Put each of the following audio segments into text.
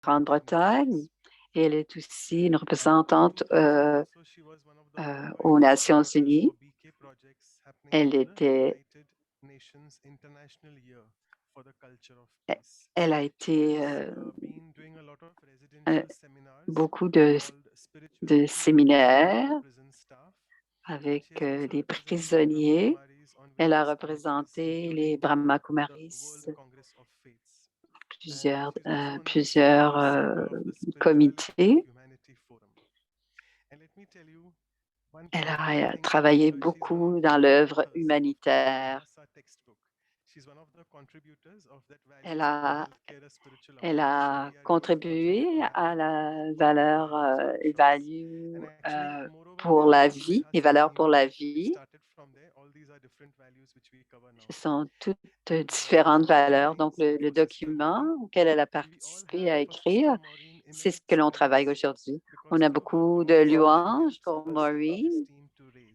Grande-Bretagne et elle est aussi une représentante aux Nations Unies. Elle était, elle a été beaucoup de séminaires avec les prisonniers. Elle a représenté les Brahma Kumaris, plusieurs comités. Elle a travaillé beaucoup dans l'œuvre humanitaire. Elle a contribué à la valeur pour la vie, les valeurs pour la vie. Ce sont toutes différentes valeurs. Donc, le document auquel elle a participé à écrire, c'est ce que l'on travaille aujourd'hui. On a beaucoup de louanges pour Maureen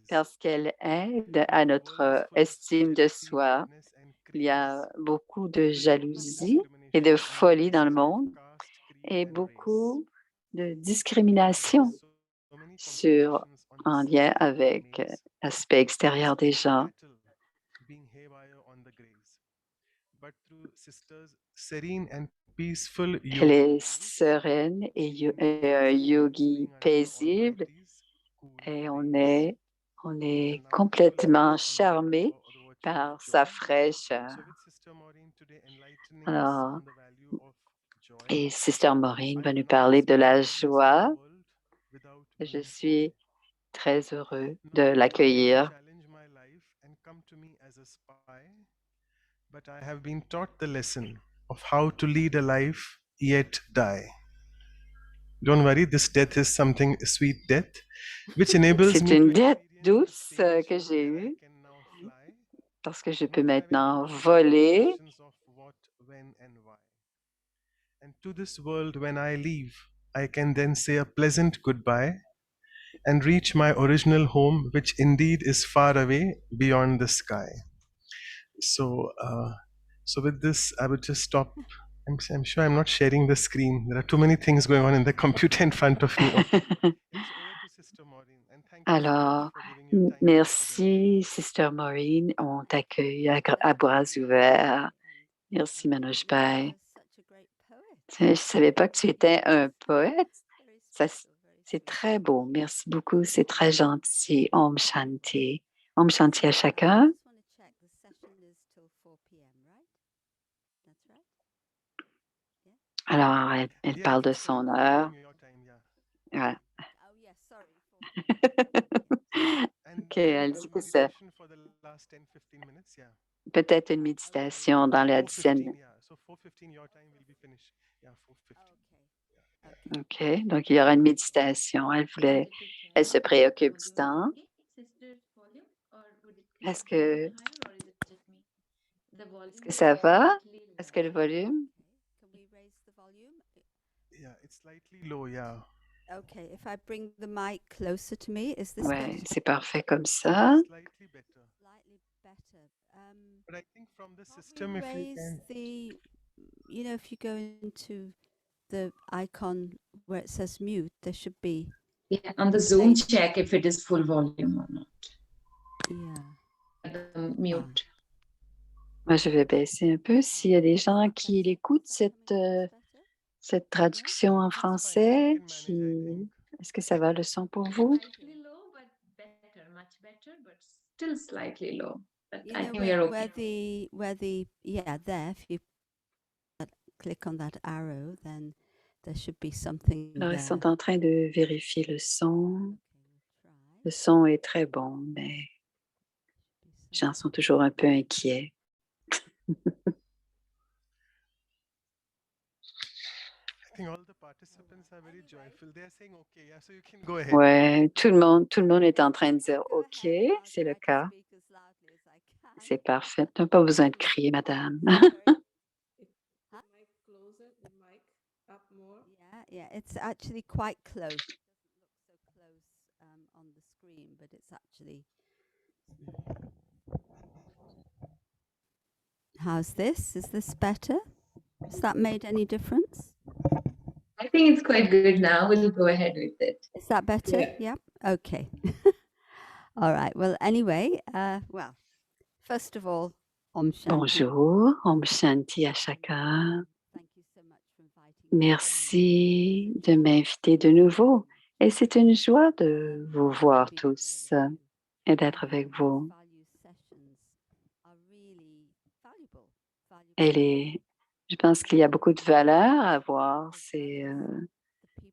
parce qu'elle aide à notre estime de soi. Il y a beaucoup de jalousie et de folie dans le monde et beaucoup de discrimination en lien avec l'aspect extérieur des gens. Elle est sereine et un yogi paisible et on est complètement charmé par sa fraîcheur. Alors, et Sister Maureen va nous parler de la joie. Je suis très heureux de l'accueillir. But I have been taught the lesson of how to lead a life yet die. Don't worry, this death is something sweet death, which enables C'est me une to dette experience douce the same que joy j'ai that I eue can now fly. parce que je peux Not having maintenant all the voler. complications of what, when, and why. And to this world, when I leave, I can then say a pleasant goodbye and reach my original home, which indeed is far away beyond the sky. So, with this, I would just stop. I'm sure I'm not sharing the screen. There are too many things going on in the computer in front of me. It's over to Sister Maureen, and thank you so much Alors, for giving your time. merci, Sister Maureen. On t'accueille à bras ouverts. Merci, Manoj Bhai. Je ne savais pas que tu étais un poète. C'est très beau. Merci beaucoup. C'est très gentil. Om Shanti. Om Shanti à chacun. Alors, elle parle de son heure. Ouais. OK, elle dit que c'est peut-être une méditation dans la dizaine. OK, donc il y aura une méditation. Elle se préoccupe du temps. Est-ce que ça va? Est-ce que le volume? Yeah, it's slightly low, yeah. Okay, if I bring the mic closer to me, is this Oui, better? c'est parfait comme ça. Slightly better. Slightly better. But I think from the Can't we system, if you raise can. the, if you go into the icon where it says mute, there should be. Yeah, on the Zoom check if it is full volume or not. Yeah. Mute. Moi, je vais baisser un peu. S'il y a des gens qui écoutent cette traduction en français, est-ce que ça va le son pour vous? Slightly low, but better, much better, but still slightly low. But You I know, think we are okay. there, if you click on that arrow, then there should be something Alors, there. ils sont en train de vérifier le son. Le son est très bon, mais les gens sont toujours un peu inquiets. I think all the participants are very joyful. They are saying okay, yeah, so you can go ahead. Ouais, tout le monde est en train de dire OK, c'est le cas. C'est parfait. Tu n'as pas besoin de crier, madame. Yeah, it's actually quite close. It doesn't look so close on the screen, but it's actually. How's this? Is this better? Has that made any difference? think it's quite good now. We'll go ahead with it. Is that better? Yeah. Yeah. Okay. All right. Well, anyway, well, first of all, Om Shanti. Bonjour, Om Shanti à chacun. Thank you so much for inviting me again. Merci de m'inviter de nouveau. Et c'est une joie de vous voir tous et d'être avec vous. Je pense qu'il y a beaucoup de valeur à voir.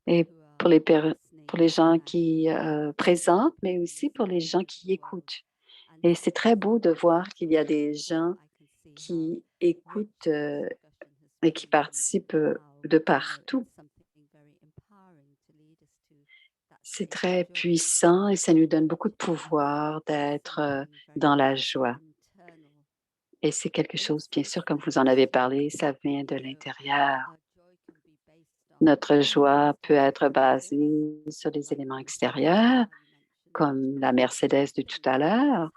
Et pour les gens qui présentent, mais aussi pour les gens qui écoutent. Et c'est très beau de voir qu'il y a des gens qui écoutent et qui participent de partout. C'est très puissant et ça nous donne beaucoup de pouvoir d'être dans la joie. Et c'est quelque chose, bien sûr, comme vous en avez parlé, ça vient de l'intérieur. Notre joie peut être basée sur des éléments extérieurs, comme la Mercedes de tout à l'heure,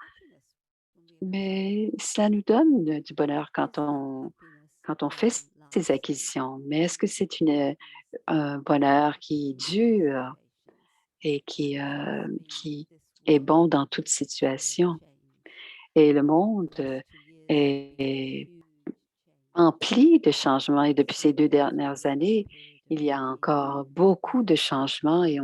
mais ça nous donne du bonheur quand on fait ces acquisitions. Mais est-ce que c'est un bonheur qui dure et qui est bon dans toute situation? Et le monde est empli de changements et depuis ces 2 dernières années, il y a encore beaucoup de changements et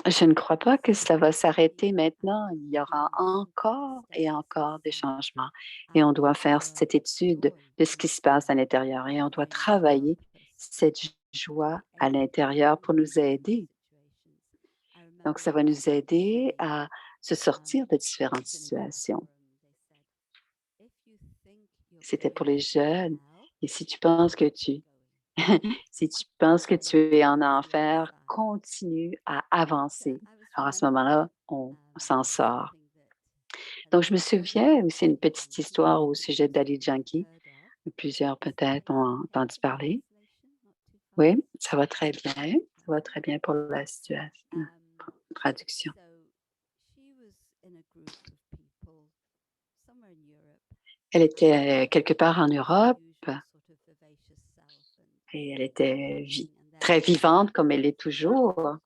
je ne crois pas que cela va s'arrêter maintenant. Il y aura encore et encore des changements et on doit faire cette étude de ce qui se passe à l'intérieur et on doit travailler cette joie à l'intérieur pour nous aider. Donc, ça va nous aider à se sortir de différentes situations. C'était pour les jeunes. Et si tu penses que si tu penses que tu es en enfer, continue à avancer. Alors, à ce moment-là, on s'en sort. Donc, je me souviens aussi une petite histoire au sujet d'Ali Janki. Plusieurs peut-être ont entendu parler. Oui, ça va très bien. Ça va très bien pour la situation, traduction. Elle était quelque part en Europe et elle était très vivante comme elle est toujours.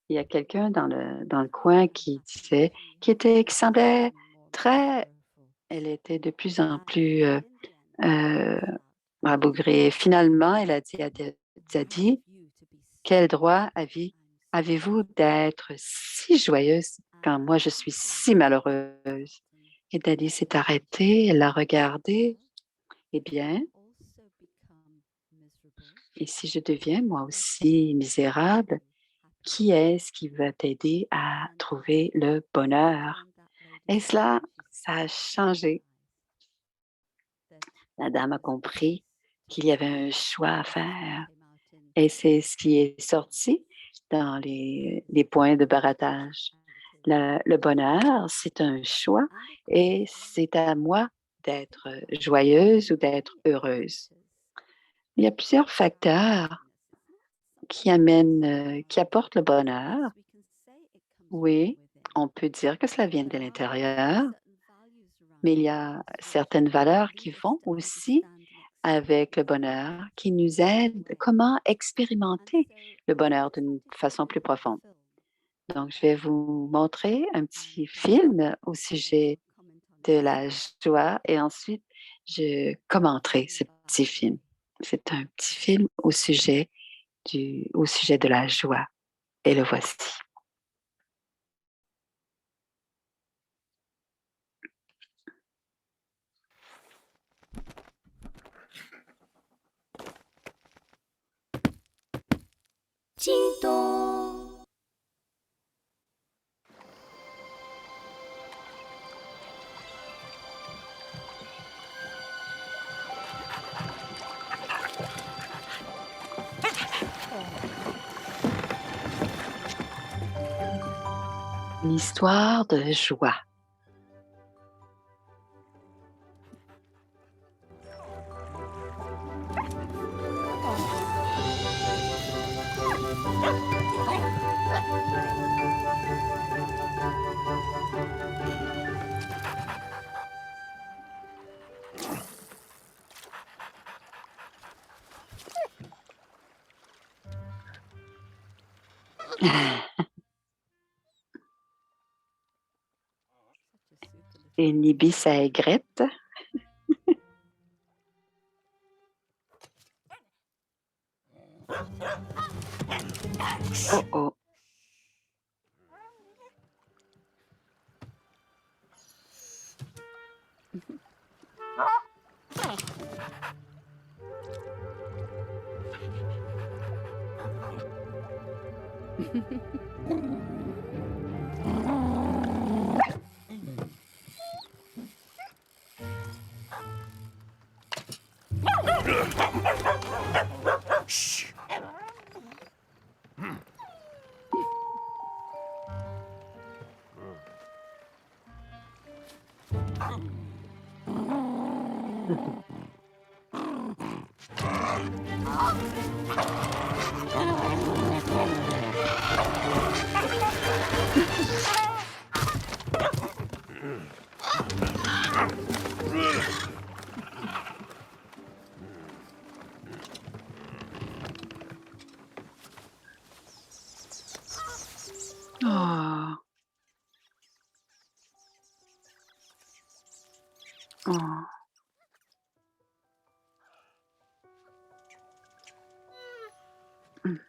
Il y a quelqu'un dans le coin qui semblait très, elle était de plus en plus rabougrie. Finalement, elle a dit à Zadie, quel droit avez-vous d'être si joyeuse quand moi je suis si malheureuse? Et Zadie s'est arrêtée, elle l'a regardée. Eh bien, et si je deviens moi aussi misérable, qui est-ce qui va t'aider à trouver le bonheur? Et cela, ça a changé. La dame a compris qu'il y avait un choix à faire. Et c'est ce qui est sorti dans les points de baratage. Le bonheur, c'est un choix et c'est à moi d'être joyeuse ou d'être heureuse. Il y a plusieurs facteurs qui apportent le bonheur. Oui, on peut dire que cela vient de l'intérieur, mais il y a certaines valeurs qui vont aussi avec le bonheur, qui nous aident comment expérimenter le bonheur d'une façon plus profonde. Donc, je vais vous montrer un petit film au sujet de la joie et ensuite, je commenterai ce petit film. C'est un petit film au sujet de la joie. Et le voici. Une histoire de joie. Such a super little Une ibis à aigrette. Oh oh. Oh. Oh. Mm.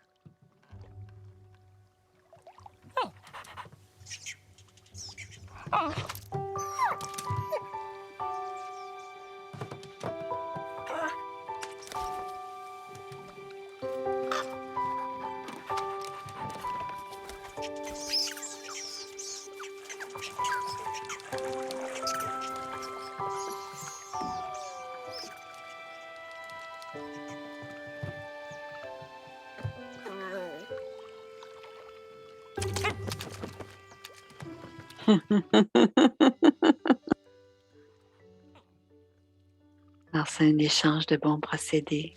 Alors, c'est un échange de bons procédés.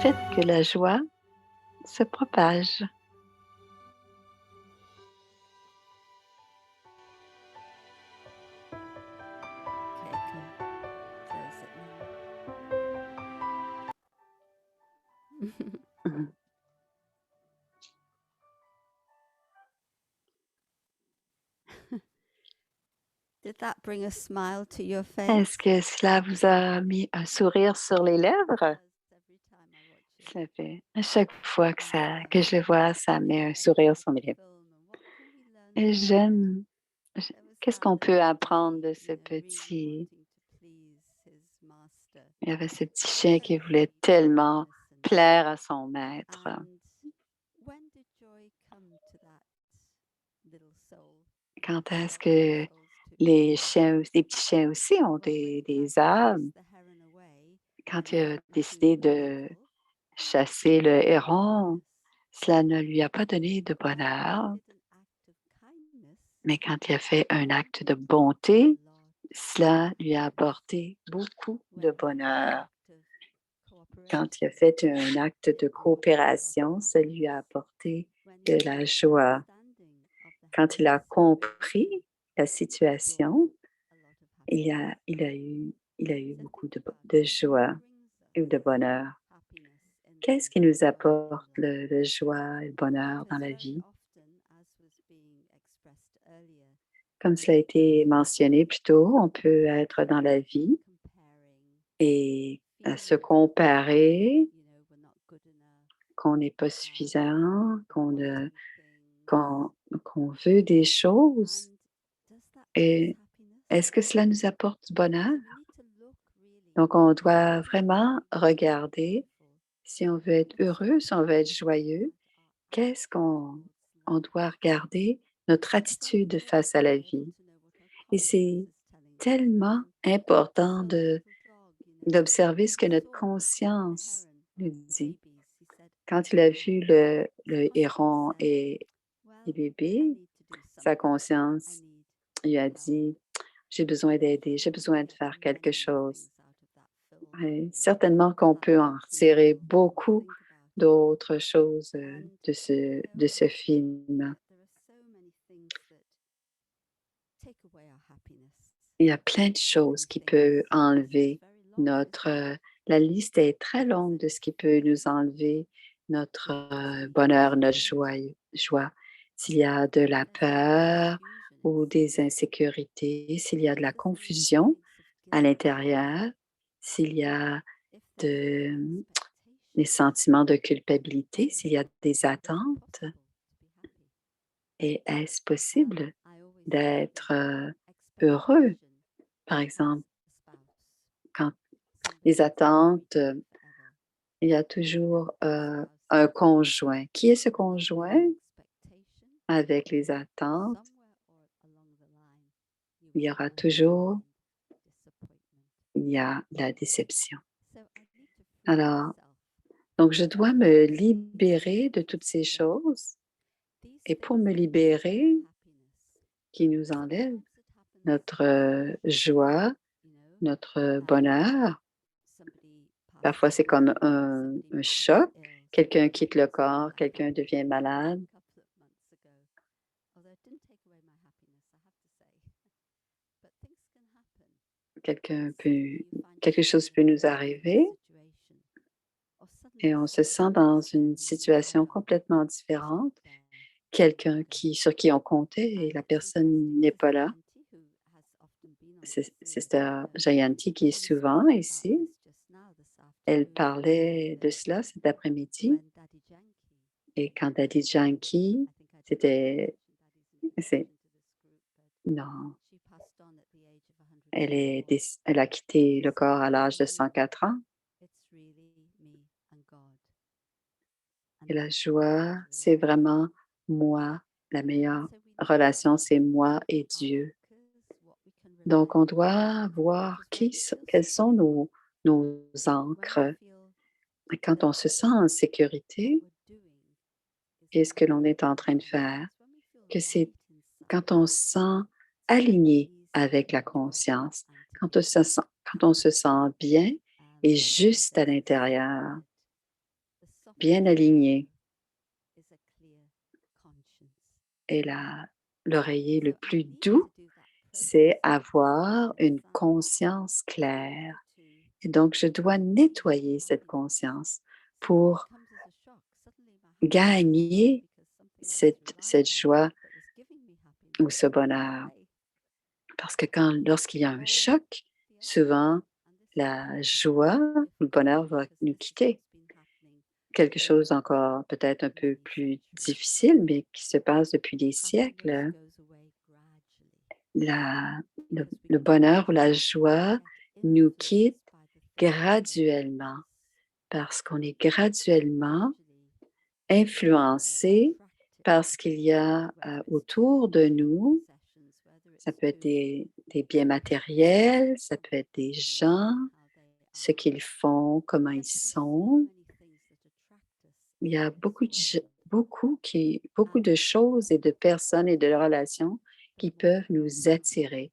Faites que la joie se propage. Okay, can close it now. Mhm. Did that bring a smile to your Est-ce face? que cela vous a mis un sourire sur les lèvres? Every time I watch it. Ça fait à chaque fois que je le vois, ça met un sourire sur mes lèvres. Et j'aime. Qu'est-ce qu'on peut apprendre de ce petit. Il y avait ce petit chien qui voulait tellement plaire à son maître. Quand est-ce que les petits chiens aussi ont des âmes? Quand il a décidé de chasser le héron, cela ne lui a pas donné de bonheur, mais quand il a fait un acte de bonté, cela lui a apporté beaucoup de bonheur. Quand il a fait un acte de coopération, ça lui a apporté de la joie. Quand il a compris la situation, il a eu beaucoup de joie et de bonheur. Qu'est-ce qui nous apporte le joie et le bonheur dans la vie? Comme cela a été mentionné plus tôt, on peut être dans la vie et se comparer, qu'on n'est pas suffisant, qu'on veut des choses. Et est-ce que cela nous apporte du bonheur? Donc, on doit vraiment regarder si on veut être heureux, si on veut être joyeux, qu'est-ce qu'on doit regarder, notre attitude face à la vie. Et c'est tellement important d'observer ce que notre conscience nous dit. Quand il a vu le héron et les bébés, sa conscience lui a dit, j'ai besoin d'aider, j'ai besoin de faire quelque chose. Et certainement qu'on peut en retirer beaucoup d'autres choses de ce film. Il y a plein de choses qui peuvent enlever la liste est très longue de ce qui peut nous enlever notre bonheur, notre joie. S'il y a de la peur ou des insécurités, s'il y a de la confusion à l'intérieur, s'il y a des sentiments de culpabilité, s'il y a des attentes, et est-ce possible d'être heureux? Par exemple, quand les attentes, il y a toujours un conjoint. Qui est ce conjoint? Avec les attentes, il y aura toujours il y a la déception. Alors, donc je dois me libérer de toutes ces choses et pour me libérer, qui nous enlève notre joie, notre bonheur. Parfois, c'est comme un choc. Quelqu'un quitte le corps, quelqu'un devient malade. Quelque chose peut nous arriver et on se sent dans une situation complètement différente. Quelqu'un sur qui on comptait et la personne n'est pas là. C'est Sister Jayanti qui est souvent ici. Elle parlait de cela cet après-midi. Et quand Daddy Yankee, c'est, non, elle a quitté le corps à l'âge de 104 ans. Et la joie, c'est vraiment moi. La meilleure relation, c'est moi et Dieu. Donc, on doit voir quelles sont nos ancres. Et quand on se sent en sécurité, qu'est-ce que l'on est en train de faire? Que c'est quand on se sent aligné avec la conscience, quand on se sent bien et juste à l'intérieur, bien aligné. Et l'oreiller le plus doux, c'est avoir une conscience claire. Et donc, je dois nettoyer cette conscience pour gagner cette joie ou ce bonheur. Parce que lorsqu'il y a un choc, souvent, la joie ou le bonheur va nous quitter. Quelque chose encore peut-être un peu plus difficile, mais qui se passe depuis des siècles. Le bonheur ou la joie nous quitte graduellement parce qu'on est graduellement influencé par ce qu'il y a autour de nous. Ça peut être des biens matériels, ça peut être des gens, ce qu'ils font, comment ils sont. Il y a beaucoup de choses et de personnes et de relations qui peuvent nous attirer.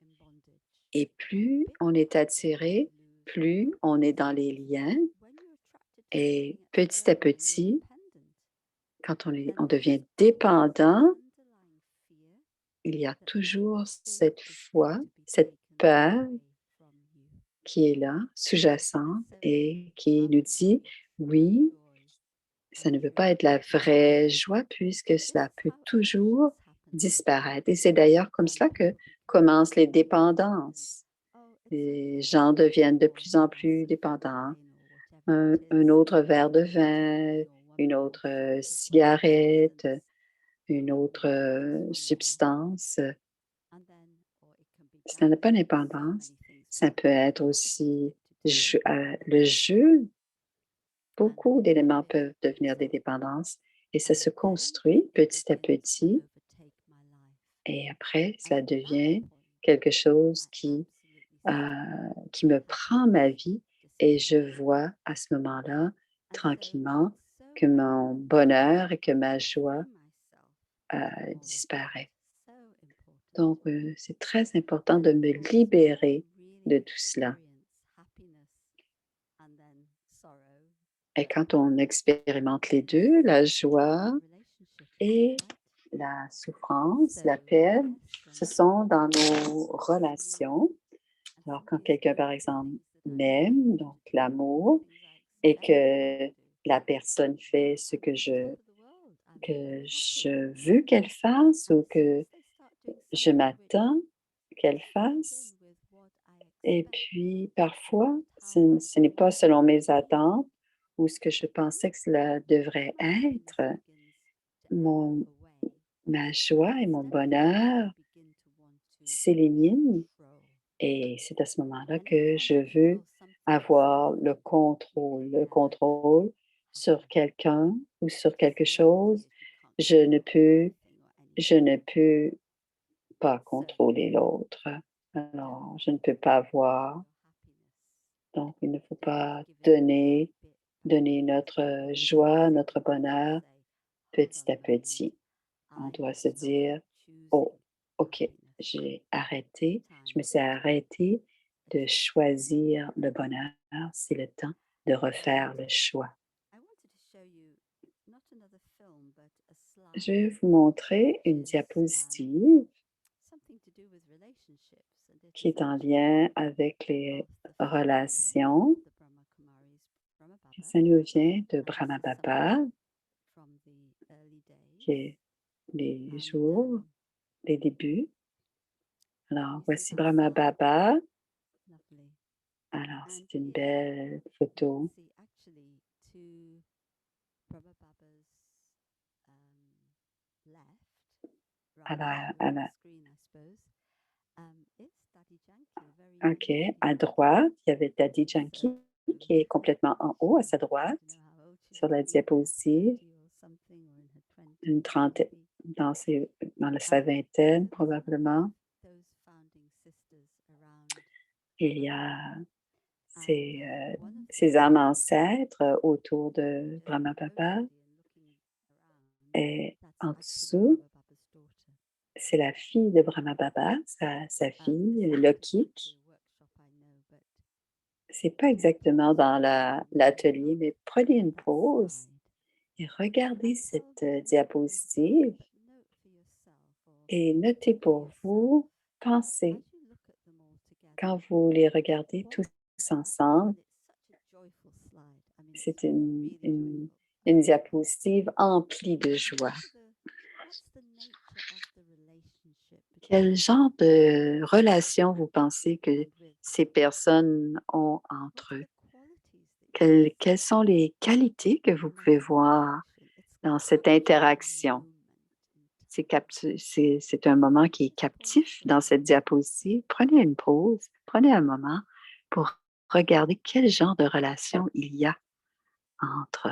Et plus on est attiré, plus on est dans les liens. Et petit à petit, quand on devient dépendant, il y a toujours cette foi, cette peur qui est là, sous-jacente, et qui nous dit, oui, ça ne peut pas être la vraie joie puisque cela peut toujours disparaître. Et c'est d'ailleurs comme cela que commencent les dépendances. Les gens deviennent de plus en plus dépendants. Un autre verre de vin, une autre cigarette, une autre substance. Ça n'a pas d'indépendance. Ça peut être aussi le jeu. Beaucoup d'éléments peuvent devenir des dépendances et ça se construit petit à petit. Et après, cela devient quelque chose qui me prend ma vie et je vois à ce moment-là, tranquillement, que mon bonheur et que ma joie disparaît. Donc, c'est très important de me libérer de tout cela. Et quand on expérimente les deux, la joie et la souffrance, la peine, ce sont dans nos relations. Alors, quand quelqu'un, par exemple, m'aime, donc l'amour, et que la personne fait ce que je veux qu'elle fasse ou que je m'attends qu'elle fasse, et puis parfois, ce n'est pas selon mes attentes ou ce que je pensais que cela devrait être, mon ma joie et mon bonheur s'éliminent et c'est à ce moment-là que je veux avoir le contrôle sur quelqu'un ou sur quelque chose. Je ne peux je ne peux pas contrôler l'autre. Alors, je ne peux pas voir. Donc, il ne faut pas donner notre joie, notre bonheur petit à petit. On doit se dire: «Oh, OK, je me suis arrêtée de choisir le bonheur, c'est le temps de refaire le choix». Je vais vous montrer une diapositive qui est en lien avec les relations. Ça nous vient de Brahma Baba, qui est les jours, les débuts. Alors, voici Brahma Baba. Alors, c'est une belle photo. OK, à droite, il y avait Daddy Yankee qui est complètement en haut, à sa droite, sur la diapositive, une trentaine, dans sa vingtaine probablement. Il y a ses âmes ancêtres autour de Brahma Baba. Et en dessous, c'est la fille de Brahma Baba, sa fille, Lokik. C'est pas exactement dans l'atelier, mais prenez une pause et regardez cette diapositive et notez pour vous, pensez, quand vous les regardez tous ensemble, c'est une diapositive emplie de joie. Quel genre de relation vous pensez que ces personnes ont entre eux? Quelles sont les qualités que vous pouvez voir dans cette interaction? C'est un moment qui est captif dans cette diapositive. Prenez une pause, prenez un moment pour regarder quel genre de relation il y a entre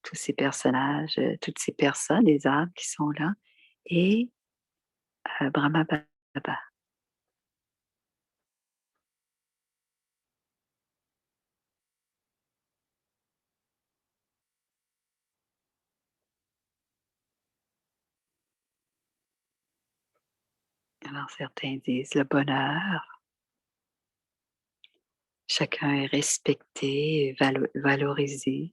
tous ces personnages, toutes ces personnes, les âmes qui sont là, et Brahma Baba. Alors certains disent le bonheur. Chacun est respecté, valorisé.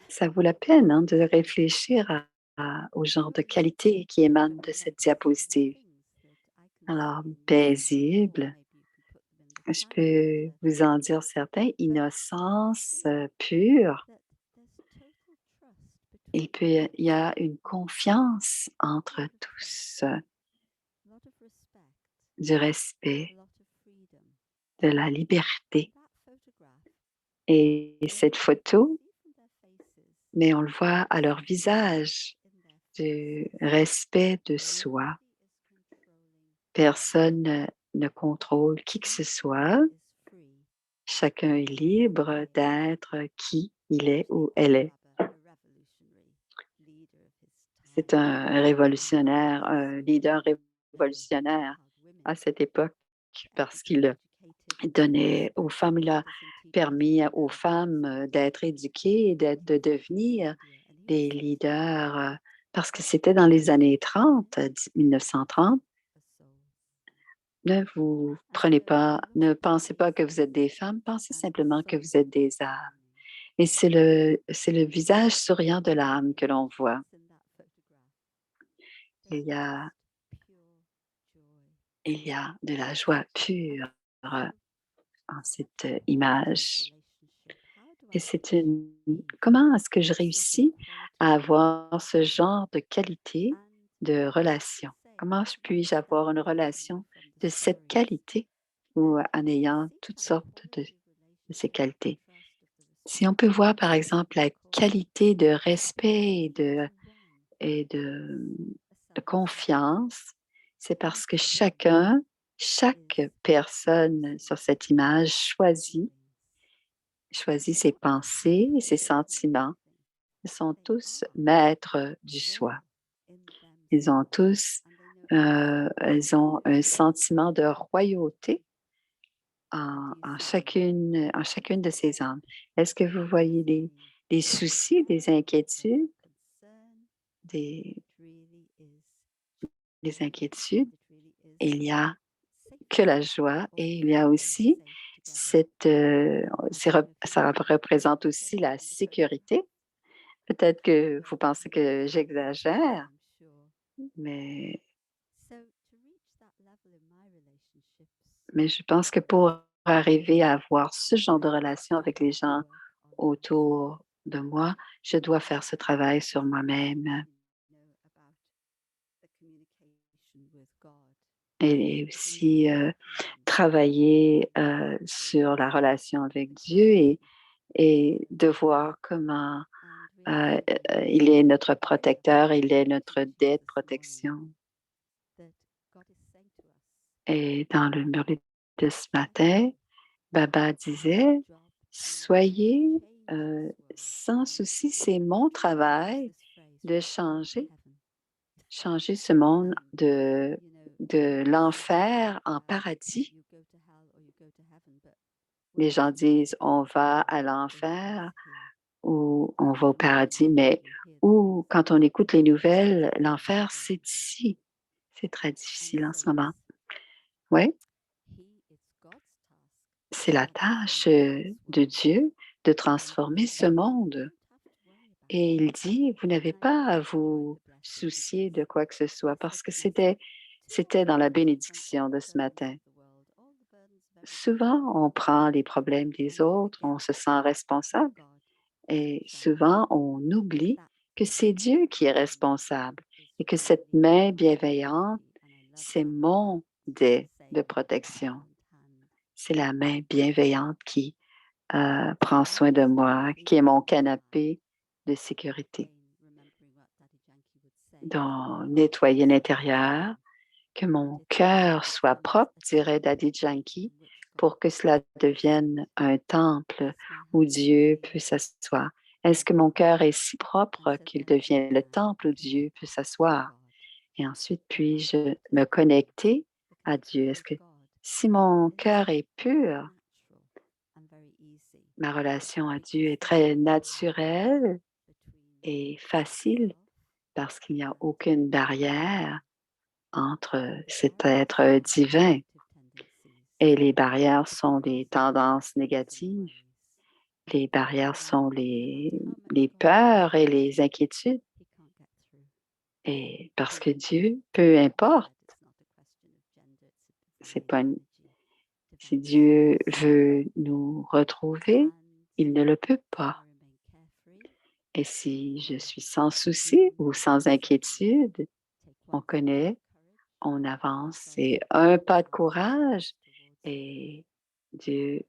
Ça vaut la peine de réfléchir au genre de qualité qui émane de cette diapositive. Alors, paisible, je peux vous en dire certains, innocence pure. Il y a une confiance entre tous, du respect, de la liberté. Et cette photo, mais on le voit à leur visage, du respect de soi. Personne ne contrôle qui que ce soit. Chacun est libre d'être qui il est ou elle est. C'est un révolutionnaire, un leader révolutionnaire à cette époque parce qu'il donnait aux femmes, il a permis aux femmes d'être éduquées et de devenir des leaders parce que c'était dans les années 30, 1930. Ne pensez pas que vous êtes des femmes, pensez simplement que vous êtes des âmes. Et c'est le visage souriant de l'âme que l'on voit. Il y a, il y a de la joie pure en cette image. Et comment est-ce que je réussis à avoir ce genre de qualité de relation? Comment puis-je avoir une relation de cette qualité ou en ayant toutes sortes de ces qualités? Si on peut voir, par exemple, la qualité de respect et de confiance, c'est parce que chaque personne sur cette image choisit ses pensées et ses sentiments. Ils sont tous maîtres du soi. Ils ont tous ils ont un sentiment de royauté en chacune de ces âmes. Est-ce que vous voyez des soucis, des inquiétudes, des, des inquiétudes? Il y a que la joie et il y a aussi ça représente aussi la sécurité. Peut-être que vous pensez que j'exagère, mais je pense que pour arriver à avoir ce genre de relation avec les gens autour de moi, je dois faire ce travail sur moi-même et aussi travailler sur la relation avec Dieu et de voir comment il est notre protecteur, il est notre dette de protection. Et dans le murmure de ce matin, Baba disait, soyez sans souci, c'est mon travail de changer ce monde de l'enfer en paradis. Les gens disent, on va à l'enfer ou on va au paradis, mais quand on écoute les nouvelles, l'enfer, c'est ici. C'est très difficile en ce moment. Oui, c'est la tâche de Dieu de transformer ce monde. Et il dit, vous n'avez pas à vous soucier de quoi que ce soit parce que c'était dans la bénédiction de ce matin. Souvent, on prend les problèmes des autres, on se sent responsable et souvent, on oublie que c'est Dieu qui est responsable et que cette main bienveillante, c'est mon dé de protection. C'est la main bienveillante qui prend soin de moi, qui est mon canapé de sécurité. Donc, nettoyer l'intérieur, que mon cœur soit propre, dirait Daddy Yankee, pour que cela devienne un temple où Dieu peut s'asseoir. Est-ce que mon cœur est si propre qu'il devient le temple où Dieu peut s'asseoir? Et ensuite, puis-je me connecter à Dieu? Est-ce que si mon cœur est pur, ma relation à Dieu est très naturelle et facile parce qu'il n'y a aucune barrière entre cet être divin et les barrières sont des tendances négatives. Les barrières sont les peurs et les inquiétudes. Et parce que Dieu, peu importe, c'est pas une- si Dieu veut nous retrouver, il ne le peut pas. Et si je suis sans souci ou sans inquiétude, on connaît, on avance, c'est un pas de courage et Dieu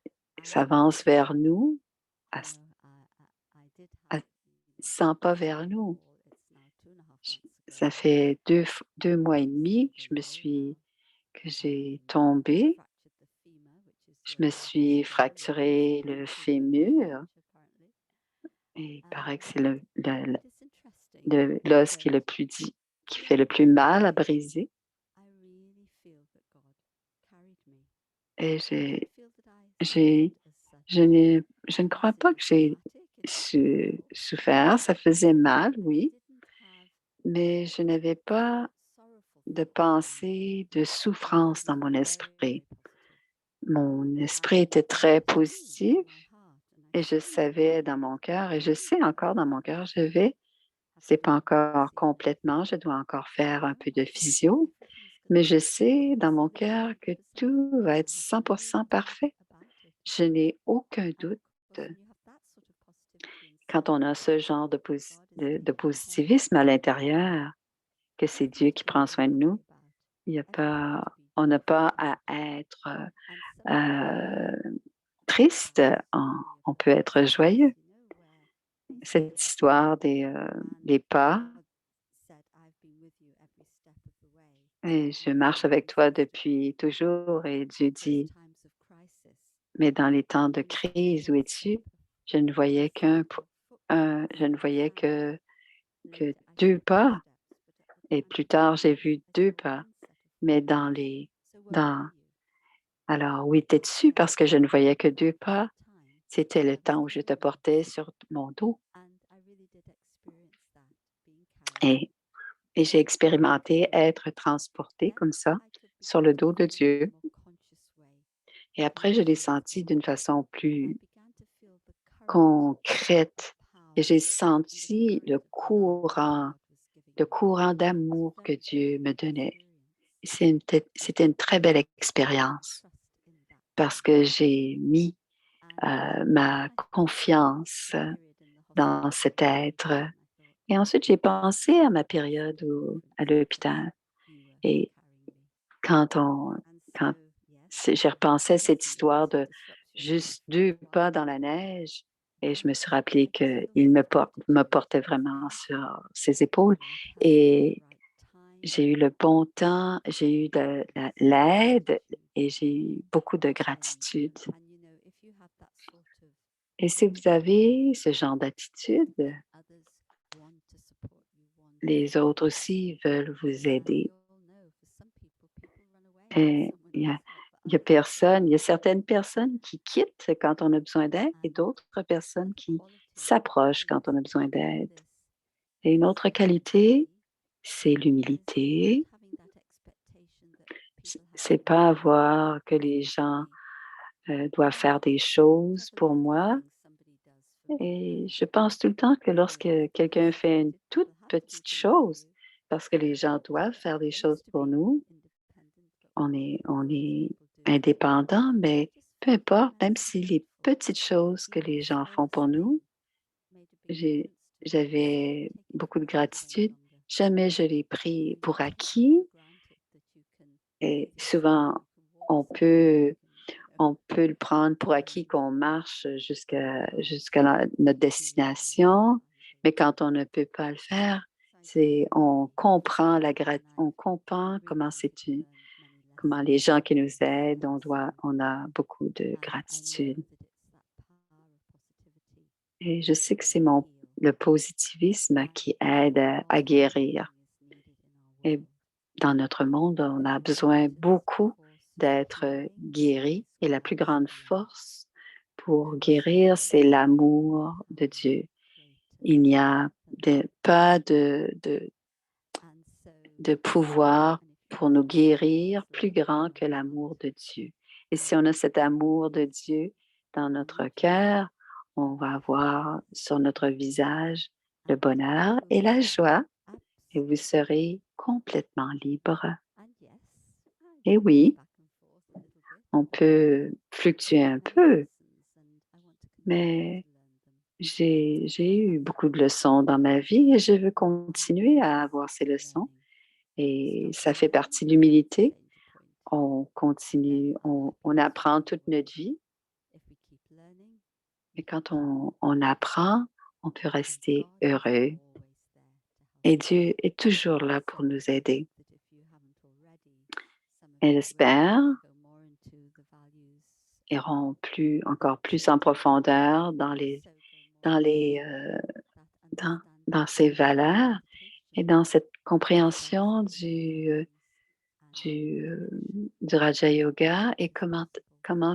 s'avance vers nous à, à 100 pas vers nous. Ça fait 2 mois et demi que j'ai tombé. Je me suis fracturé le fémur et il paraît que c'est l'os qui est qui fait le plus mal à briser. Et j'ai, je ne crois pas que j'ai souffert. Ça faisait mal, oui, mais je n'avais pas de pensée de souffrance dans mon esprit. Mon esprit était très positif et je savais dans mon cœur, et je sais encore dans mon cœur, c'est pas encore complètement, je dois encore faire un peu de physio, mais je sais dans mon cœur que tout va être 100% parfait. Je n'ai aucun doute. Quand on a ce genre de positivisme à l'intérieur, que c'est Dieu qui prend soin de nous, il y a pas, on n'a pas à être euh, triste, on peut être joyeux. Cette histoire des pas, et je marche avec toi depuis toujours, et Dieu dit, mais dans les temps de crise, où es-tu? Je ne voyais je ne voyais que deux pas, et plus tard j'ai vu deux pas, mais dans, alors où étais-tu? Parce que je ne voyais que deux pas. C'était le temps où je te portais sur mon dos. Et, et j'ai expérimenté être transportée comme ça sur le dos de Dieu. Et après, je l'ai senti d'une façon plus concrète. Et j'ai senti le courant d'amour que Dieu me donnait. C'était une très belle expérience parce que j'ai mis ma confiance dans cet être. Et ensuite, j'ai pensé à ma période à l'hôpital. Et quand on, quand j'ai repensé à cette histoire de juste deux pas dans la neige, et je me suis rappelé qu'il me portait vraiment sur ses épaules. Et j'ai eu le bon temps, j'ai eu l'aide et j'ai eu beaucoup de gratitude. Et si vous avez ce genre d'attitude, les autres aussi veulent vous aider. Et il y a certaines personnes qui quittent quand on a besoin d'aide et d'autres personnes qui s'approchent quand on a besoin d'aide. Et une autre qualité, c'est l'humilité. C'est pas avoir que les gens doivent faire des choses pour moi. Et je pense tout le temps que lorsque quelqu'un fait une toute petite chose, parce que les gens doivent faire des choses pour nous, on est indépendant, mais peu importe, même si les petites choses que les gens font pour nous, j'ai j'avais beaucoup de gratitude. Jamais je l'ai pris pour acquis et souvent on peut on peut le prendre pour acquis qu'on marche jusqu'à notre destination, mais quand on ne peut pas le faire, on comprend comment les gens qui nous aident, on a beaucoup de gratitude. Et je sais que c'est le positivisme qui aide à guérir. Et dans notre monde, on a besoin beaucoup d'être guéri. Et la plus grande force pour guérir, c'est l'amour de Dieu. Il n'y a pas de pouvoir pour nous guérir plus grand que l'amour de Dieu. Et si on a cet amour de Dieu dans notre cœur, on va avoir sur notre visage le bonheur et la joie et vous serez complètement libre. Et oui, on peut fluctuer un peu, mais j'ai eu beaucoup de leçons dans ma vie et je veux continuer à avoir ces leçons. Et ça fait partie de l'humilité. On continue, on apprend toute notre vie. Et quand on apprend, on peut rester heureux. Et Dieu est toujours là pour nous aider. Et j'espère iront encore plus en profondeur dans les, dans ces valeurs et dans cette compréhension du, euh, du Raja Yoga et comment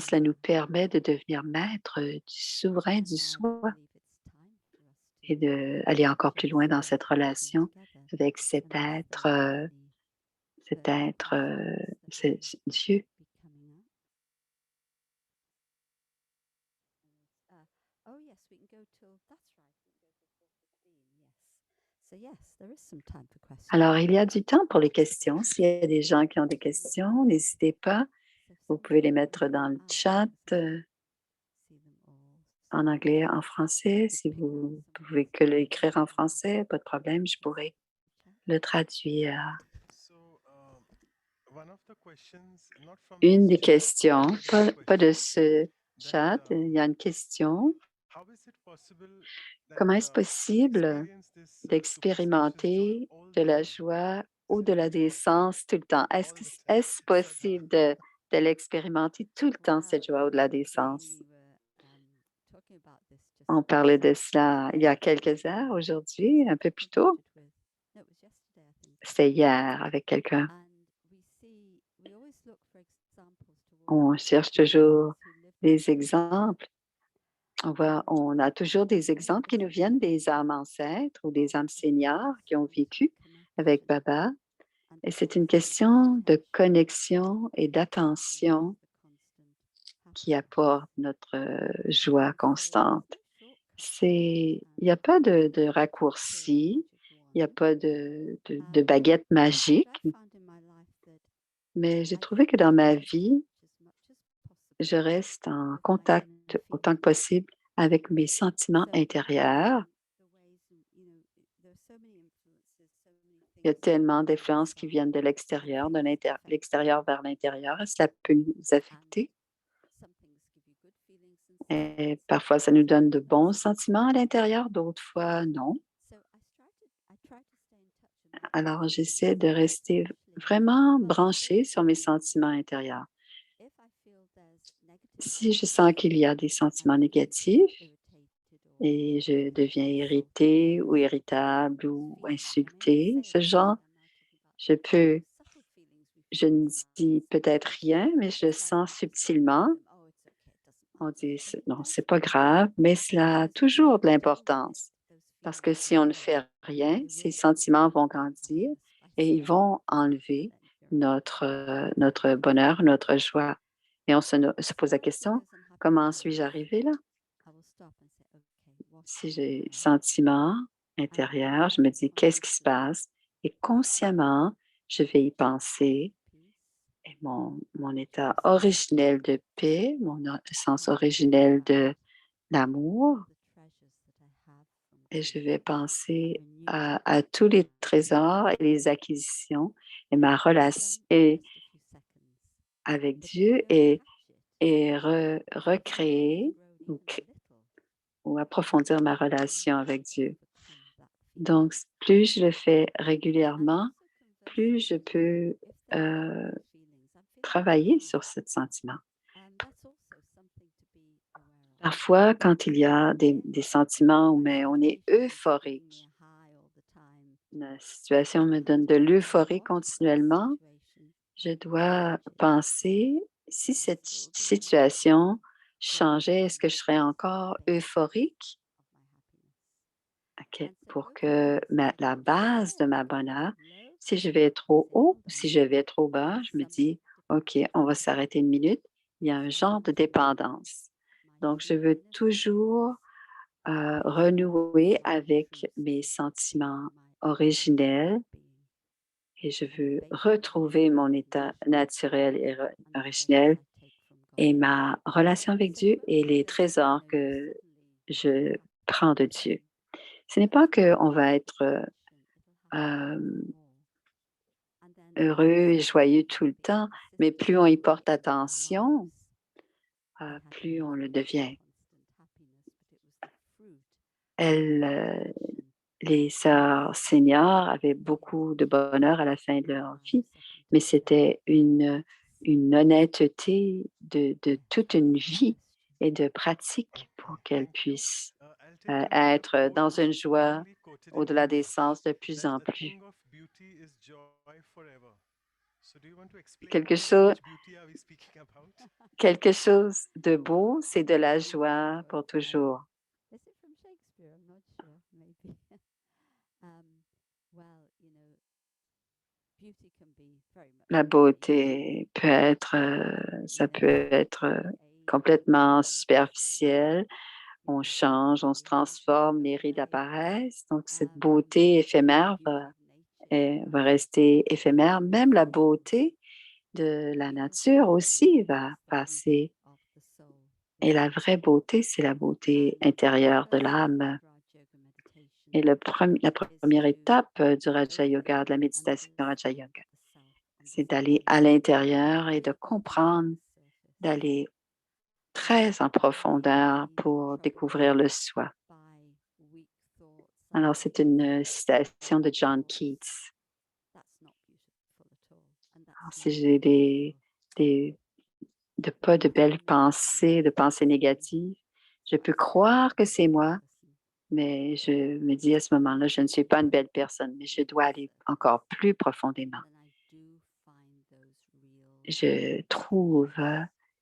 cela nous permet de devenir maître du souverain du soi. et d'aller encore plus loin dans cette relation avec cet être, c'est Dieu. Oh yes, we can go till that's right. We can go till 4:15. Yes. So yes, there is some time for questions. Alors, il y a du temps pour les questions. S'il y a des gens qui ont des questions, n'hésitez pas. Vous pouvez les mettre dans le chat en anglais, en français. Si vous pouvez que l'écrire en français, pas de problème, je pourrais le traduire. So, one of the questions, not from Une this des chat, questions, but pas de question ce that, chat, il y a une question. how is it possible that Comment est-ce to possible experience this superstitious joy d'expérimenter all de the la time? joie Is au-delà it des possible? sens tout le temps? All the time. Est-ce possible de l'expérimenter tout le temps, cette joie au-delà des sens? On parlait de cela il y a quelques heures aujourd'hui, un peu plus tôt. C'était hier avec quelqu'un. On cherche toujours des exemples. On a toujours des exemples qui nous viennent des âmes ancêtres ou des âmes seniors qui ont vécu avec Baba. Et c'est une question de connexion et d'attention qui apporte notre joie constante. Il n'y a pas de raccourci, il n'y a pas de baguette magique, mais j'ai trouvé que dans ma vie, je reste en contact autant que possible avec mes sentiments intérieurs. Il y a tellement d'influences qui viennent de l'extérieur, l'extérieur vers l'intérieur, et cela peut nous affecter. Et parfois, ça nous donne de bons sentiments à l'intérieur, d'autres fois, non. Alors, j'essaie de rester vraiment branchée sur mes sentiments intérieurs. Si je sens qu'il y a des sentiments négatifs et je deviens irritée ou irritable ou insultée, ce genre, je ne dis peut-être rien, mais je le sens subtilement. On dit, non, c'est pas grave, mais cela a toujours de l'importance. Parce que si on ne fait rien, ces sentiments vont grandir et ils vont enlever notre bonheur, notre joie. Et on se pose la question, comment suis-je arrivé là? Si j'ai des sentiments intérieurs, je me dis, qu'est-ce qui se passe? Et consciemment, je vais y penser. Et mon état originel de paix, mon sens originel de l'amour, et je vais penser à tous les trésors et les acquisitions et ma relation avec Dieu et recréer ou approfondir ma relation avec Dieu. Donc, plus je le fais régulièrement, plus je peux travailler sur ce sentiment. Parfois, quand il y a des sentiments où on est euphorique, la situation me donne de l'euphorie continuellement, je dois penser, si cette situation changeait, est-ce que je serais encore euphorique? Pour que la base de ma bonheur, si je vais trop haut ou si je vais trop bas, je me dis, OK, on va s'arrêter une minute. Il y a un genre de dépendance. Donc, je veux toujours renouer avec mes sentiments originels et je veux retrouver mon état naturel et originel et ma relation avec Dieu et les trésors que je prends de Dieu. Ce n'est pas qu'on va être heureux et joyeux tout le temps, mais plus on y porte attention, plus on le devient. Les sœurs seniors avaient beaucoup de bonheur à la fin de leur vie, mais c'était une honnêteté de toute une vie et de pratique pour qu'elles puissent I'll take you to être a quote dans which une is joie commonly quoted in au-delà des Hindi, sens de plus that en the plus. king of beauty is joy forever. So do you want to explain Quelque chose, which beauty are we speaking about? quelque chose de beau, c'est de la joie pour toujours. La beauté peut être, ça peut être complètement superficiel. On change, on se transforme, les rides apparaissent. Donc, cette beauté éphémère va rester éphémère. Même la beauté de la nature aussi va passer. Et la vraie beauté, c'est la beauté intérieure de l'âme. Et la première étape du Raja Yoga, de la méditation Raja Yoga, c'est d'aller à l'intérieur et de comprendre, d'aller très en profondeur pour découvrir le soi. Alors, c'est une citation de John Keats. Alors, si j'ai pas de belles pensées, de pensées négatives, je peux croire que c'est moi, mais je me dis à ce moment-là, je ne suis pas une belle personne, mais je dois aller encore plus profondément. Je trouve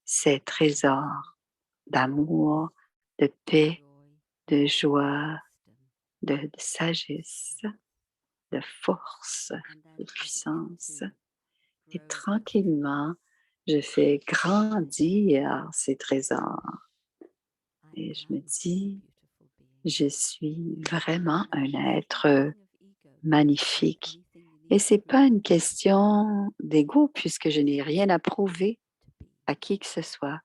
ces trésors d'amour, de paix, de joie, de sagesse, de force, de puissance. Et tranquillement, je fais grandir ces trésors. Et je me dis, je suis vraiment un être magnifique. Et ce n'est pas une question d'ego puisque je n'ai rien à prouver à qui que ce soit.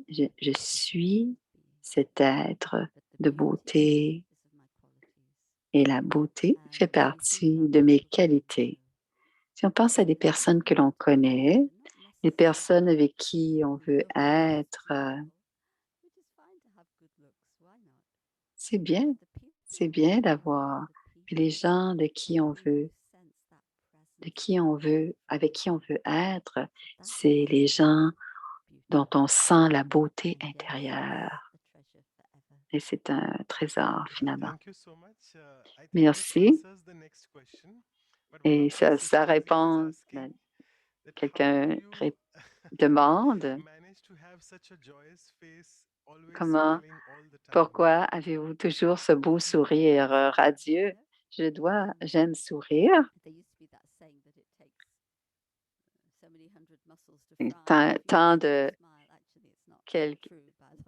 Je suis cet être de beauté et la beauté fait partie de mes qualités. Si on pense à des personnes que l'on connaît, les personnes avec qui on veut être, c'est bien, c'est bien d'avoir les gens avec qui on veut être, c'est les gens dont on sent la beauté intérieure. Et c'est un trésor finalement. Thank you so much. I think this Merci. answers the next question. But one Et of my sa sisters here is réponse, asking that how quelqu'un do you demande manage to have such a joyous face, always comment, smiling all the time? pourquoi avez-vous toujours ce beau sourire radieux? J'aime sourire. Tant de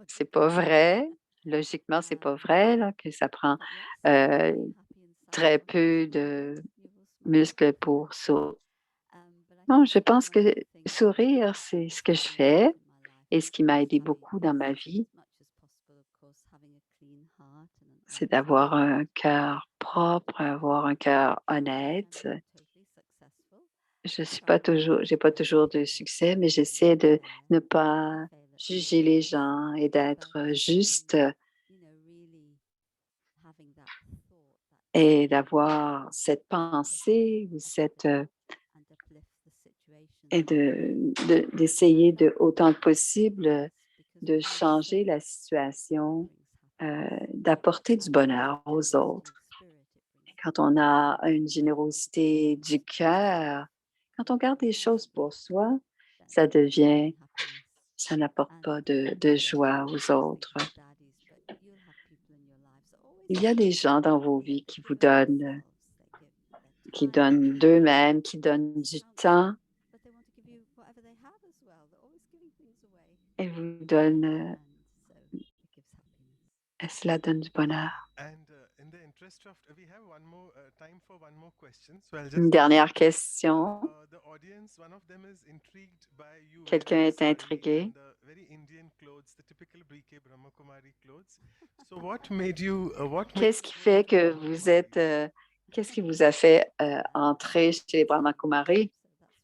c'est pas vrai. Logiquement, c'est pas vrai là, que ça prend très peu de muscles pour sourire. Non, je pense que sourire, c'est ce que je fais et ce qui m'a aidé beaucoup dans ma vie, c'est d'avoir un cœur propre, avoir un cœur honnête. J'ai pas toujours de succès, mais j'essaie de ne pas juger les gens et d'être juste et d'avoir cette pensée ou et d'essayer de autant que possible de changer la situation, d'apporter du bonheur aux autres. Quand on a une générosité du cœur, quand on garde des choses pour soi, ça n'apporte pas de joie aux autres. Il y a des gens dans vos vies qui donnent d'eux-mêmes, qui donnent du temps et vous donnent, et cela donne du bonheur. And in the interest of, we have one more time for one more question. So I'll Une just dernière question. the audience. One of them is intrigued by you. Quelqu'un est intrigué. The very Indian clothes, the typical BK Brahmakumari clothes. So what made you? Qu'est-ce qui fait que vous êtes, qu'est-ce qui vous a fait entrer chez les Brahma Kumaris?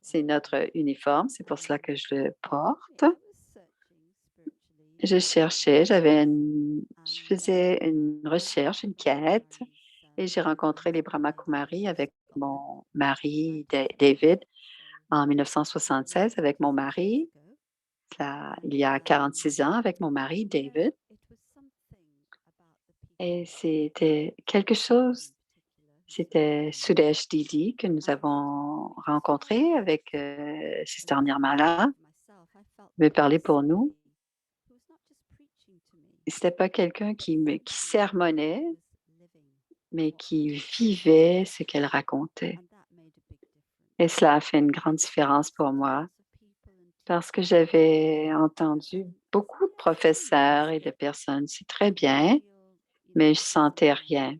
C'est notre uniforme, c'est pour cela que je le porte. Je faisais une recherche, une quête, et j'ai rencontré les Brahma Kumaris avec mon mari David en 1976 avec mon mari, il y a 46 ans avec mon mari David. Et c'était quelque chose, c'était Sudesh Didi que nous avons rencontré avec Sister Nirmala. Il me parlait pour nous. C'était pas quelqu'un qui sermonnait, mais qui vivait ce qu'elle racontait. And that made a big difference. Et cela a fait une grande différence pour moi Lots of people and parce que teachers j'avais entendu beaucoup de professeurs et de personnes. C'est très bien, mais je sentais rien.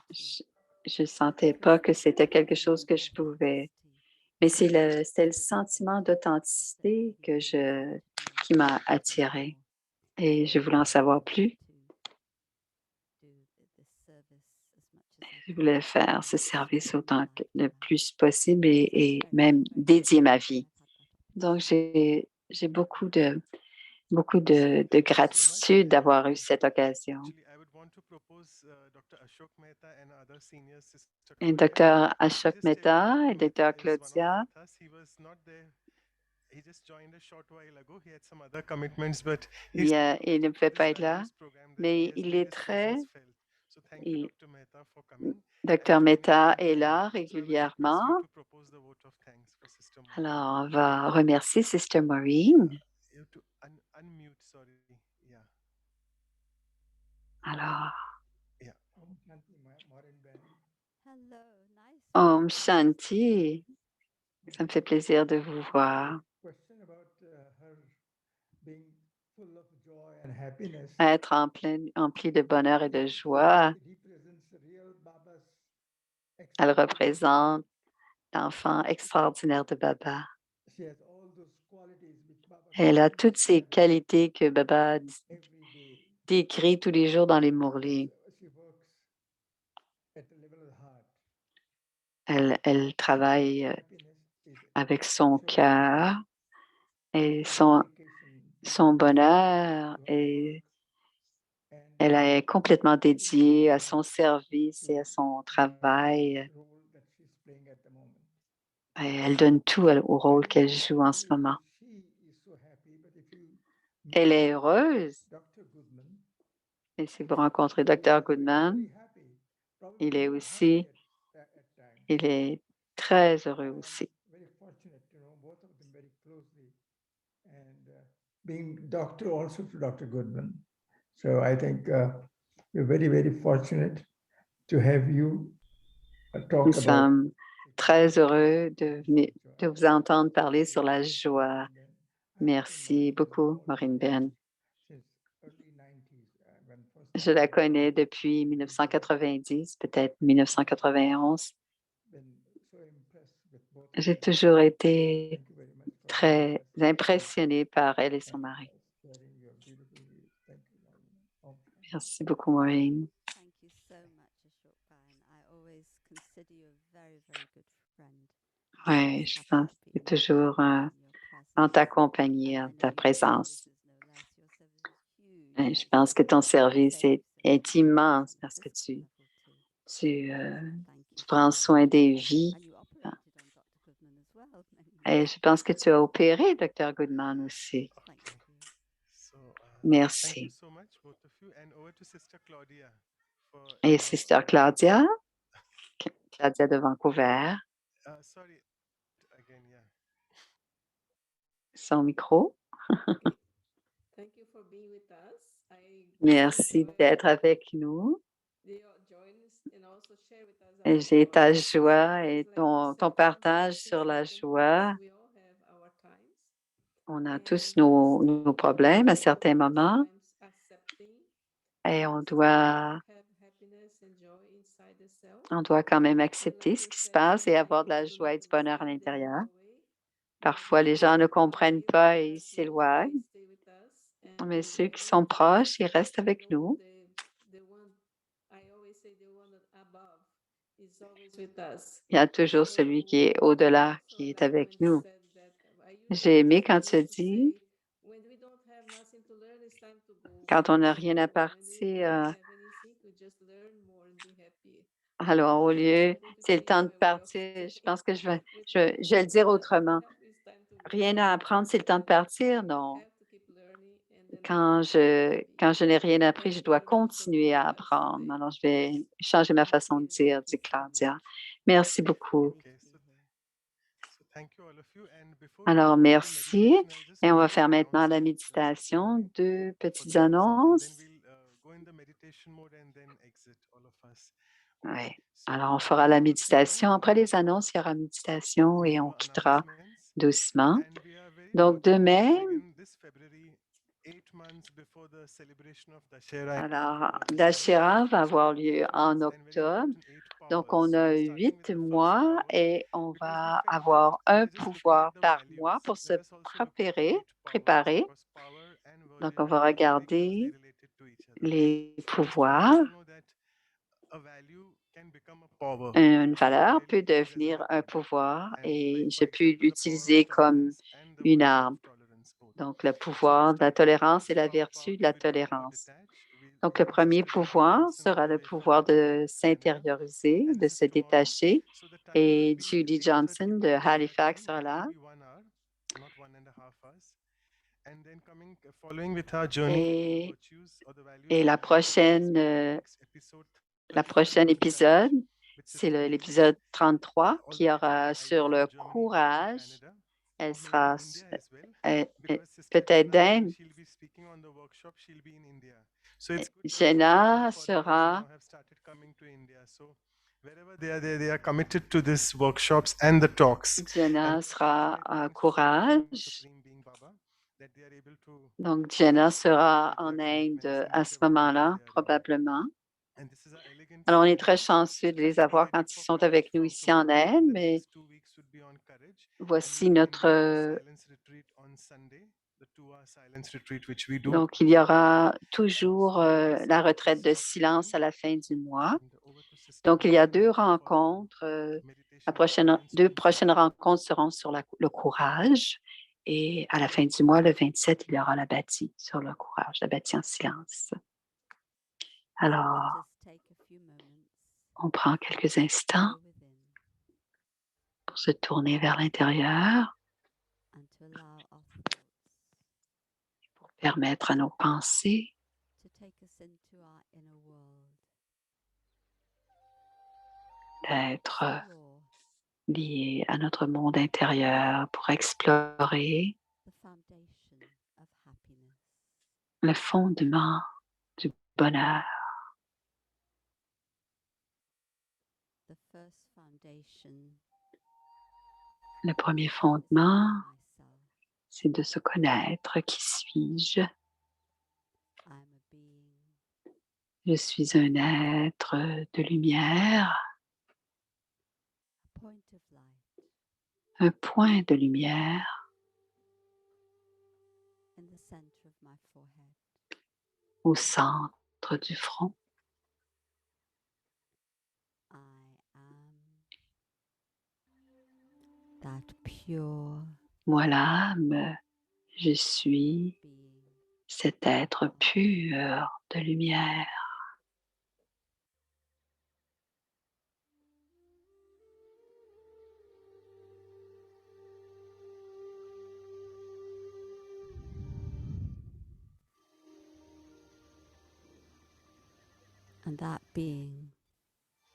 Je sentais pas que c'était quelque chose que je pouvais. Mais c'était le sentiment d'authenticité qui m'a attirée et je voulais en savoir plus. Je voulais faire ce service autant que le plus possible et même dédier ma vie. Donc, j'ai beaucoup de gratitude d'avoir eu cette occasion. Actually, I would want to propose Dr. Ashok Mehta and other seniors, Sister Et Claudia. Dr. Ashok Just tell you, Mehta et Dr. Dr. Mehta is one Claudia, of us. He was not there. He just joined a short while ago. He had some other commitments, but he's il ne pouvait this pas être là, diverse program that he mais has il made est his presence très. felt. So thank you, Dr. Mehta, for coming. And Dr. Claudia, Mehta thank est you. là So I would request régulièrement. you to propose the vote of thanks for Sister Maureen. Alors, on va remercier Sister Maureen. You have to unmute, sorry. Yeah. Alors, Yeah. Hello, nice. Om Shanti, ça me fait plaisir de vous voir. Être empli de bonheur et de joie, elle représente l'enfant extraordinaire de Baba. Elle a toutes ces qualités que Baba décrit tous les jours dans les Murlis. Elle travaille avec son cœur et son bonheur et elle est complètement dédiée à son service et à son travail. Et elle donne tout au rôle qu'elle joue en ce moment. Elle est heureuse. Et si vous rencontrez Dr. Goodman, il est très heureux aussi. Being doctor also to Dr. Goodman. So I think we're very, very fortunate to have you talk Nous about. sommes très heureux de vous entendre parler sur la joie. Merci beaucoup, Maureen Ben. Je la connais depuis 1990, peut-être 1991. J'ai toujours été très impressionnée par elle et son mari. Merci beaucoup, Maureen. Thank you so much, Ashok Bhan. I always consider you a very, very good friend. Oui, je pense que c'est toujours en ta compagnie, en ta présence. Je pense que ton service est immense parce que tu prends soin des vies. Et je pense que tu as opéré Dr. Goodman aussi. So, Merci. thank you so much, both of you. And over to Sister Claudia. Et Sister Claudia, Claudia de Vancouver, Sorry, again, yeah. son micro. Thank you for being with us. Merci d'être avec nous. Et j'ai ta joie et ton partage sur la joie. On a tous nos problèmes à certains moments et on doit quand même accepter ce qui se passe et avoir de la joie et du bonheur à l'intérieur. Parfois, les gens ne comprennent pas et ils s'éloignent, mais ceux qui sont proches, ils restent avec nous. Il y a toujours celui qui est au-delà, qui est avec nous. J'ai aimé quand tu as dit, quand on n'a rien à partir, alors au lieu, c'est le temps de partir, je pense que je vais le dire autrement. Rien à apprendre, c'est le temps de partir? Non. Quand je n'ai rien appris, je dois continuer à apprendre. Alors, je vais changer ma façon de dire, dit Claudia. Merci beaucoup. Alors, merci. Et on va faire maintenant la méditation. Deux petites annonces. Oui. Alors, on fera la méditation. Après les annonces, il y aura méditation et on quittera doucement. Donc, demain, alors, Dashera va avoir lieu en octobre. Donc, on a 8 mois et on va avoir un pouvoir par mois pour se préparer. Donc, on va regarder les pouvoirs. Une valeur peut devenir un pouvoir et je peux l'utiliser comme une arme. Donc, le pouvoir de la tolérance et la vertu de la tolérance. Donc, le premier pouvoir sera le pouvoir de s'intérioriser, de se détacher. Et Judy Johnson de Halifax sera là. Et la prochaine épisode, c'est l'épisode 33 qui aura sur le courage. Elle sera peut-être d'Inde. Jenna sera courage. Donc, Jenna sera en Inde à ce moment-là, probablement. Alors, on est très chanceux de les avoir quand ils sont avec nous ici en Inde, mais voici notre... Donc, il y aura toujours la retraite de silence à la fin du mois. Donc, il y a 2 rencontres. Deux prochaines rencontres seront sur le courage. Et à la fin du mois, le 27, il y aura la bâtie sur le courage, la bâtie en silence. Alors, on prend quelques instants pour se tourner vers l'intérieur, pour permettre à nos pensées d'être liées à notre monde intérieur pour explorer le fondement du bonheur. Le premier fondement, c'est de se connaître. Qui suis-je? Je suis un être de lumière, un point de lumière au centre du front. Moi, l'âme, je suis cet être pur de lumière.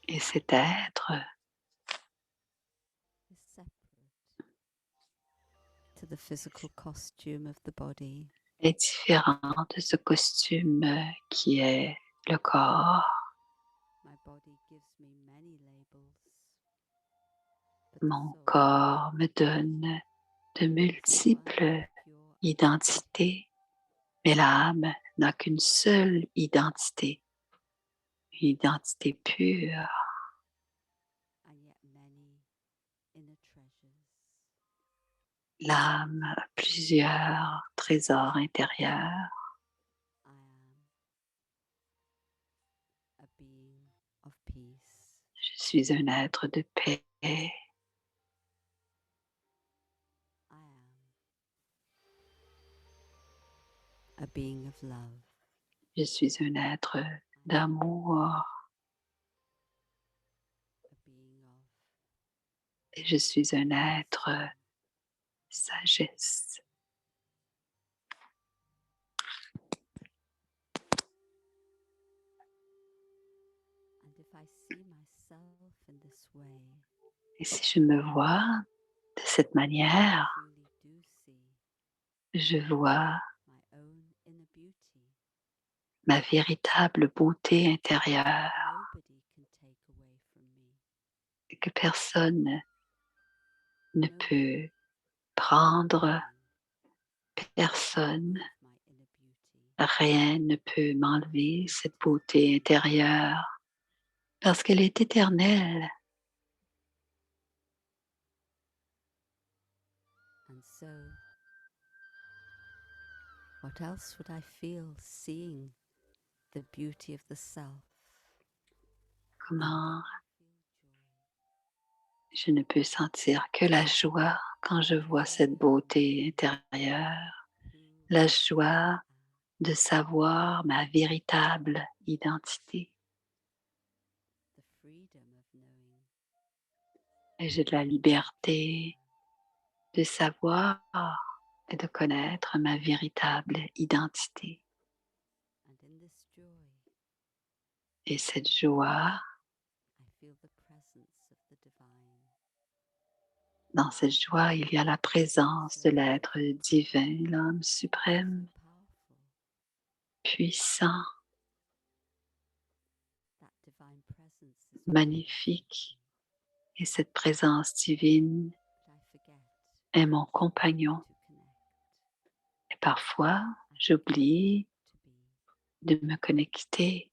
Et cet être est différent de ce costume qui est le corps. Mon corps me donne de multiples identités, mais l'âme n'a qu'une seule identité, une identité pure. L'âme a plusieurs trésors intérieurs. Je suis un être de paix. Je suis un être d'amour. Et je suis un être sagesse. Et si je me vois de cette manière, je vois ma véritable beauté intérieure. que personne ne peut prendre, personne, rien ne peut m'enlever cette beauté intérieure parce qu'elle est éternelle. And so, what else would I feel seeing the beauty of the self? Comment je ne peux sentir que la joie quand je vois cette beauté intérieure, la joie de savoir ma véritable identité. The freedom of knowing Et j'ai de la liberté de savoir et de connaître ma véritable identité. and in this joy Et cette joie, I feel the presence of the divine. dans cette joie, il y a la présence de l'être divin, l'homme suprême, Powerful. puissant, That divine presence is magnifique. Et cette présence divine but I forget est mon compagnon. to connect, Et parfois, j'oublie to be. de me connecter.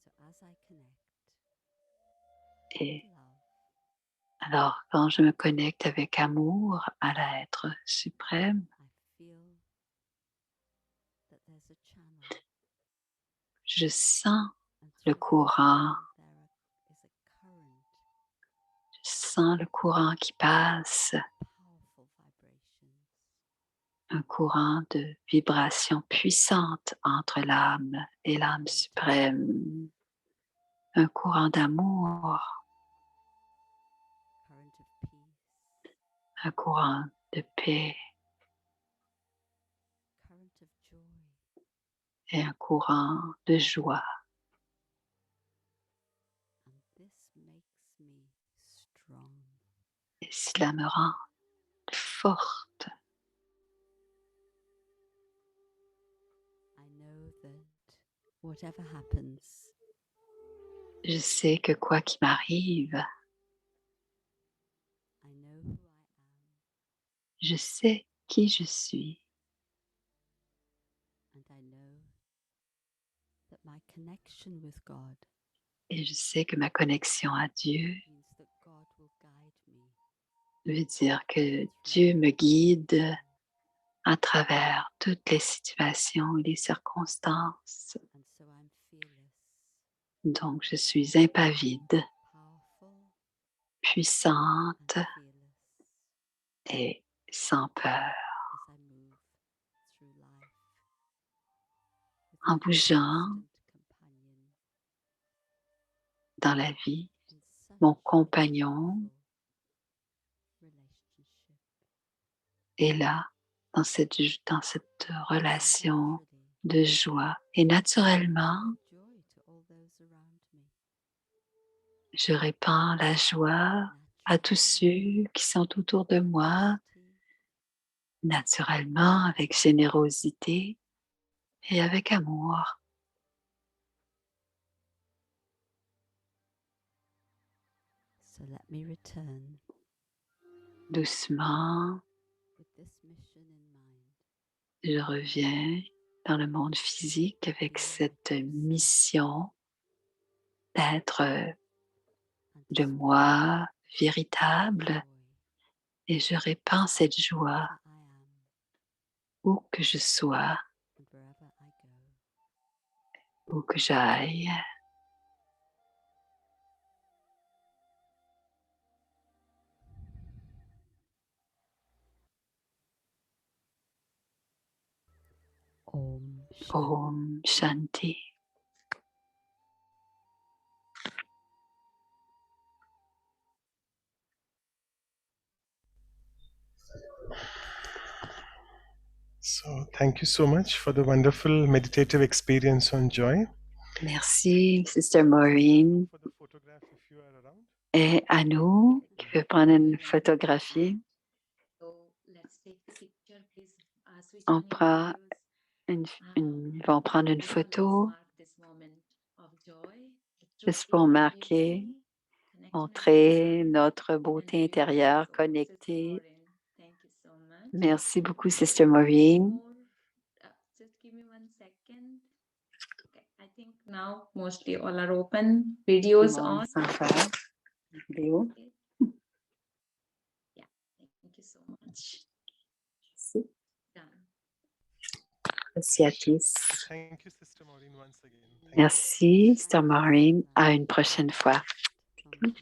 So as I connect Et with love, alors, quand je me connecte avec amour à l'être suprême, I feel that there's a channel, je sens and le through the courant, channel there is a current, je sens le courant qui passe, powerful vibrations, un courant de vibration puissante entre l'âme et l'âme suprême, un courant d'amour, current of peace, un courant de paix current of joy, et un courant de joie. and this makes me strong. Et cela me rend forte. I know that whatever happens, Je sais que quoi qu'il m'arrive, I know who I am, je sais qui je suis. and I know that my connection with God Et je sais que ma connexion à Dieu means that God will guide me veut dire que Dieu me guide à travers toutes les situations et les circonstances. and so I'm fearless, Donc, je suis impavide, powerful puissante and fearless et sans peur. as I move through life with En my bougeant constant companion dans la vie, in such mon a compagnon beautiful relationship. est là dans cette So relation naturally, de joie. Et naturellement, I joy to all those around me. je répands la joie à tous Naturally, ceux qui sont autour de moi, generosity, naturellement, avec générosité et avec amour. so let me return Doucement, with this mission in mind. je reviens dans le monde physique avec cette mission d'être And le to spread moi véritable joy et je répands cette joie wherever I am où que je sois, and wherever I go. où que j'aille. Om Shanti. Om Shanti. So, thank you so much for the wonderful meditative experience on joy. Merci, Sister Maureen. For the photograph, if you are around. Et à nous, qui veut prendre une photographie, So let's take the picture, please. Switch on on your prend videos. ils vont prendre une This one, please photo mark this moment of joy, the juste truth pour in marquer intimacy. montrer notre beauté intérieure connectée. Merci beaucoup, Sister Maureen. Just give me 1 second. Okay, I think now mostly all are open. Videos on. Vidéo. Yeah, thank you so much. Merci. Done. Merci à tous. Thank you, Sister Maureen, once again. Thank you. Merci, Sister Maureen. À une prochaine fois. From